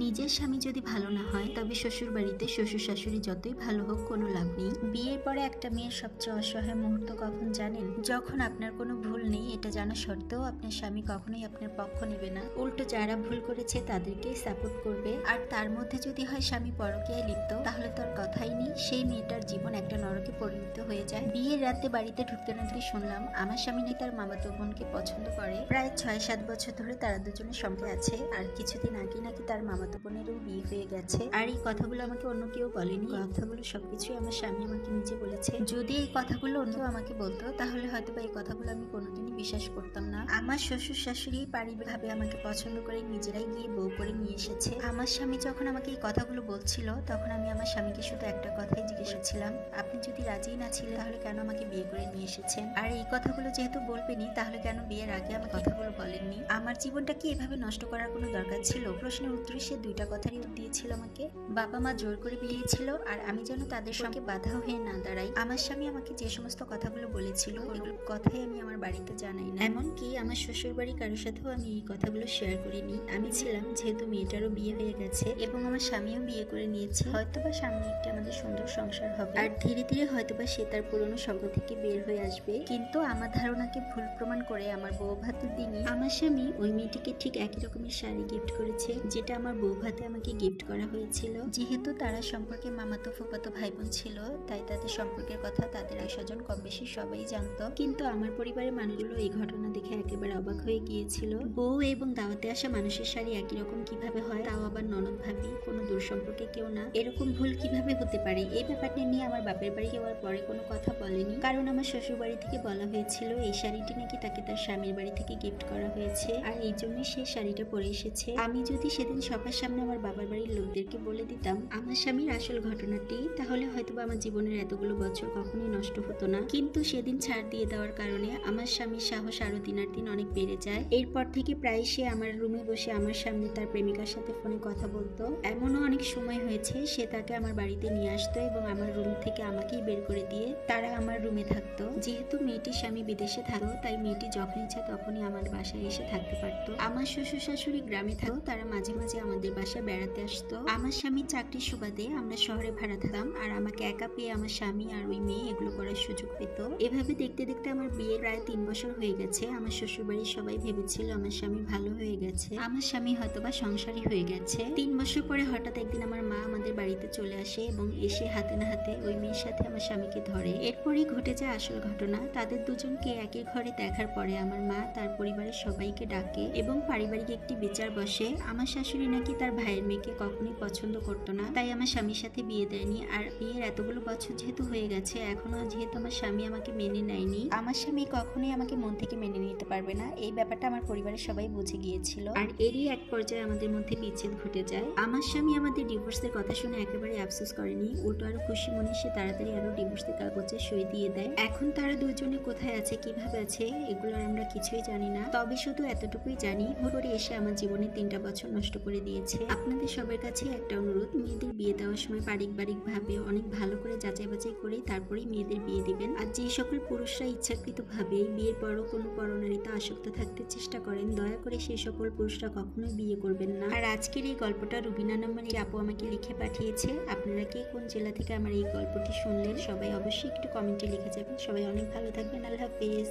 নিজের স্বামী যদি ভালো না হয় তবে শ্বশুর বাড়িতে শ্বশুর শাশুড়ি যতই ভালো হোক কোনো লাভ নেই। বিয়ের পরে একটা মেয়ের সবচেয়ে অসহায় মুহূর্ত কখন জানেন? যখন আপনার কোনো ভুল নেই এটা জানা সত্ত্বেও আপনার স্বামী কখনোই আপনার পক্ষ নেবে না, উল্টো যারা ভুল করেছে তাদেরকেই সাপোর্ট করবে। আর তার মধ্যে যদি হয় স্বামী পরকীয়ায় লিপ্ত, তাহলে তো আর কথাই নেই, সেই মেয়েটার জীবন একটা নরকে পরিণত হয়ে যায়। বিয়ের রাতে বাড়িতে ঢুকতে না ঢুকতে শুনলাম আমার স্বামী নাকি তার মামাতো বোনকে পছন্দ করে। প্রায় 6-7 বছর ধরে তারা দুজনের সঙ্গে আছে, আর কিছুদিন আগে নাকি তার মামাতো বোনেরও বিয়ে হয়ে গেছে। আর এই কথাগুলো আমাকে অন্য কেউ বলেনি, কথাগুলো সবকিছুই আমার স্বামী আমাকে নিজে বলেছে। যদি এই কথাগুলো অন্য কেউ আমাকে বলতো তাহলে হয়তো বা এই কথাগুলো আমি কোনোদিনই বিশ্বাস করতাম না। আমার শ্বশুর শাশুড়ি পারিবারিকভাবে আমাকে পছন্দ করে নিজেরাই গিয়ে বউ করে নিয়ে এসেছে। আমার স্বামী যখন আমাকে এই কথাগুলো বলছিল তখন আমি আমার স্বামীকে শুধু একটা কথাই জিজ্ঞেস করেছিলাম, আপনি যদি রাজি না ছিলেন তাহলে কেন আমাকে বিয়ে করে নিয়ে এসেছেন? আর এই কথাগুলো যেহেতু বলবেনি তাহলে কেন বিয়ের আগে আমাকে কথাগুলো বলেননি? আমার জীবনটা কি এভাবে নষ্ট করার কোনো দরকার ছিল? প্রশ্নের উত্তরে সে দুইটা কথারই উত্তর দিয়েছিল আমাকে। বাবা মা জোর করে বিয়েছিল আর আমি যেন তাদের সঙ্গে বাধা হয়ে না দাঁড়াই। আমার স্বামী আমাকে যে সমস্ত কথাগুলো বলেছিল এগুলো কথাই আমি আমার বাড়িতে জানাই না, এমনকি আমার শ্বশুর বাড়ি কারোর সাথেও আমি এই কথাগুলো শেয়ার করিনি। আমি ছিলাম যেহেতু মেয়েটারও বিয়ে হয়ে গেছে এবং আমার স্বামীও বিয়ে করে নিয়েছে, হয়তোবা সামনে একটি আমাদের সুন্দর সংসার হবে আর ধীরে ধীরে হয়তোবা সে তার পুরনো সঙ্গ থেকে বের হয়ে আসবে। কিন্তু আমার ধারণাকে ভুল প্রমাণ করে আমার বউ ভাতের দিনে আমার স্বামী ওই মেয়েটিকে ঠিক একই রকমের শাড়ি গিফট করেছে যেটা আমার বউ ভাতে আমাকে গিফট করা হয়েছিল। যেহেতু তারা সম্পর্কে মামাতো ফুফাতো ভাই বোন ছিল তাই তাদের সম্পর্কের কথা তাদের স্বজন কম বেশি সবাই জানতো, কিন্তু আমার পরিবারের মানুষগুলো এই ঘটনা দেখে একেবারে অবাক হয়ে গিয়েছিল। বউ এবং দাওয়াতে আসা মানুষের শাড়ি একই রকম কিভাবে হয়, তাও আবার ননদ ভাবি, কোনো দূর সম্পর্কে কেউ না, এরকম ভুল কিভাবে হতে পারে? এই ব্যাপারটা নিয়ে আমার বাপের বাড়ি যাওয়ার পরে কোনো কথা বলেনি, কারণ আমার শ্বশুর বাড়ি থেকে বলা হয়েছিল এই শাড়িটি নাকি তাকে তার স্বামীর বাড়ি থেকে গিফট করা হয়েছে আর এই জন্যই সে শাড়িটা পরে এসেছে। আমি যদি সেদিন সবার সামনে আমার বাবার বাড়ির লোকদেরকে বলে দিতাম আমার স্বামীর আসল ঘটনাটি, তাহলে হয়তো আমার জীবনের এতগুলো বছর কখনোই নষ্ট হতো না। কিন্তু সেদিন ছাড় দিয়ে দেওয়ার কারণে আমার স্বামীর সাহস আরো দিনের দিন অনেক বেড়ে যায়। এরপর থেকে প্রায় সে আমার রুমে বসে আমার সামনে তার প্রেমিকার সাথে ফোনে কথা বলতো। এমনও অনেক সময় হয়েছে সে তাকে আমার বাড়িতে নিয়ে আসতো এবং আমার রুম থেকে আমাকেই বের করে দিয়ে তারা আমার রুমে থাকতো। যেহেতু মেয়েটির স্বামী বিদেশে থাকতো তাই মেয়েটি যখন ইচ্ছা তখনই আমার বাসায় এসে থাকতে পারতো। আমার শ্বশুর শাশুড়ি গ্রামে থাকতো, তারা মাঝে মাঝে আমাদের বাসায় বেড়াতে আসতো। আমার স্বামীর চাকরির সুবাদে আমরা শহরে ভাড়া থাকতাম আর আমাকে একা পেয়ে আমার স্বামী আর ওই মেয়ে এগুলো করার সুযোগ পেত। এভাবে দেখতে দেখতে আমার বিয়ে প্রায় 3 বছর হয়ে গেছে। আমার শ্বশুর বাড়ির সবাই ভেবেছিল আমার স্বামী ভালো হয়ে গেছে, আমার স্বামী হয়তোবা সংসারী হয়ে গেছে। 3 বছর পরে হঠাৎ একদিন আমার মা আমাদের বাড়িতে চলে আসে এবং এসে হাতে না হাতে ওই মেয়ের সাথে আমার স্বামীকে ধরে। এরপরই ঘটে যায় আসল ঘটনা। তাদের দুজনকে একই ঘরে দেখার পরে আমার মা তার পরিবারের সবাইকে ডাকে এবং পারিবারিক একটি বিচার বসে। আমার শাশুড়ি নাকি তার ভাইয়ের মেয়েকে কখনোই পছন্দ করতো না, তাই আমার স্বামীর সাথে বিয়ে দেয়নি। আর বিয়ের এতগুলো বছর যেহেতু হয়ে গেছে এখনো যেহেতু আমার স্বামী আমাকে মেনে নেয়নি, আমার স্বামী কখনোই আমাকে মন থেকে মেনে নিতে পারবে না, এই ব্যাপারটা আমার পরিবারের সবাই বুঝে গিয়েছিল। আর এরই এক পর্যায়ে আমাদের মধ্যে বিচ্ছেদ ঘটে যায়। আমার স্বামী আমাদের ডিভোর্সের কথা শুনে একেবারে আফসোস করেনি, উল্টো আরো খুশি মনে সে তাড়াতাড়ি আরো ডিভোর্সের কাগজে সই দিয়ে দেয়। এখন তারা দুজনে কোথায় আছে, কিভাবে আছে, এগুলো আমরা কিছুই জানি না। তবে শুধু এতটুকুই জানি হুড়ে এসে আমার জীবনে 3টা বছর নষ্ট করে দিয়েছে। আপনাদের সবার কাছে একটা অনুরোধ, মেয়েদের বিয়ে দেওয়ার সময় পারিবারিক ভাবে অনেক ভালো করে যাচাই বাছাই করে তারপরেই মেয়েদের বিয়ে দিবেন। আর যে সকল পুরুষরা ইচ্ছাকৃত ভাবে বিয়ের পরও কোনো পরনারীতে আসক্ত থাকতে চেষ্টা করেন, দয়া করে সেই সকল পুরুষরা কখনোই বিয়ে করবেন না। আর আজকের এই গল্পটা রুবিনা নামের আপু আমাকে লিখে পাঠিয়েছে। আপনারা কে কোন জেলা থেকে আমার এই গল্পটি শুনলেন সবাই অবশ্যই একটু কমেন্টে লিখে যাবেন। সবাই অনেক ভালো থাকবেন। আল্লাহ হাফেজ।